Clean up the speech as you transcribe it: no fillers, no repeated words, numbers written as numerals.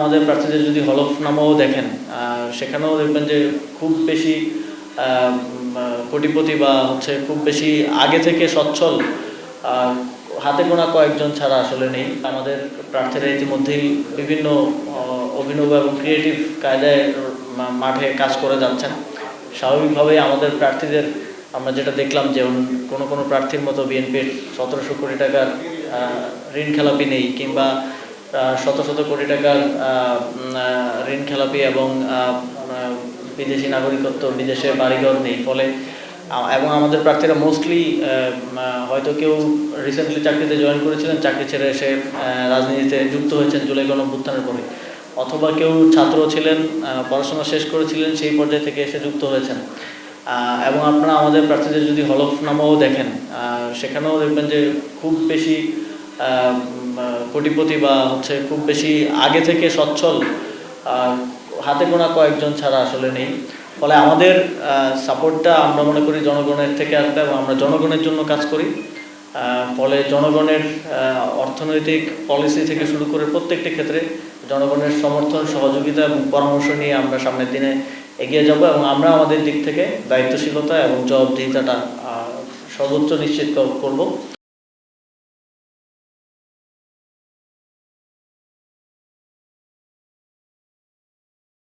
আমাদের প্রার্থীদের যদি হলফনামাও দেখেন, সেখানেও দেখবেন যে খুব বেশি কোটিপতি বা খুব বেশি আগে থেকে সচ্ছল হাতে গোনা কয়েকজন ছাড়া আসলে নেই। আমাদের প্রার্থীরা ইতিমধ্যেই বিভিন্ন অভিনব এবং ক্রিয়েটিভ কায়দায় মাঠে কাজ করে যাচ্ছেন। স্বাভাবিকভাবেই আমাদের প্রার্থীদের আমরা যেটা দেখলাম যে কোনো প্রার্থীর মতো বিএনপির 1700 কোটি টাকার ঋণ খেলাপি নেই, কিংবা শত শত কোটি টাকার ঋণ খেলাপি এবং বিদেশি নাগরিকত্ব, বিদেশে বাড়িঘর নেই। ফলে এবং আমাদের প্রার্থীরা মোস্টলি হয়তো কেউ রিসেন্টলি চাকরিতে জয়েন করেছিলেন, চাকরি ছেড়ে এসে রাজনীতিতে যুক্ত হয়েছেন জুলাই গণঅভ্যুত্থানের পরে, অথবা কেউ ছাত্র ছিলেন, পড়াশোনা শেষ করেছিলেন, সেই পর্যায় থেকে এসে যুক্ত হয়েছেন। এবং আপনারা আমাদের প্রার্থীদের যদি হলফনামাও দেখেন, সেখানেও দেখবেন যে খুব বেশি কোটিপতি বা খুব বেশি আগে থেকে সচ্ছল হাতে গোনা কয়েকজন ছাড়া আসলে নেই। ফলে আমাদের সাপোর্টটা আমরা মনে করি জনগণের থেকে আসবে এবং আমরা জনগণের জন্য কাজ করি। ফলে জনগণের অর্থনৈতিক পলিসি থেকে শুরু করে প্রত্যেকটি ক্ষেত্রে জনগণের সমর্থন, সহযোগিতা এবং পরামর্শ নিয়ে আমরা সামনের দিনে এগিয়ে যাব এবং আমরা আমাদের দিক থেকে দায়িত্বশীলতা এবং জবাবদিহিতাটা সর্বোচ্চ নিশ্চিত করব।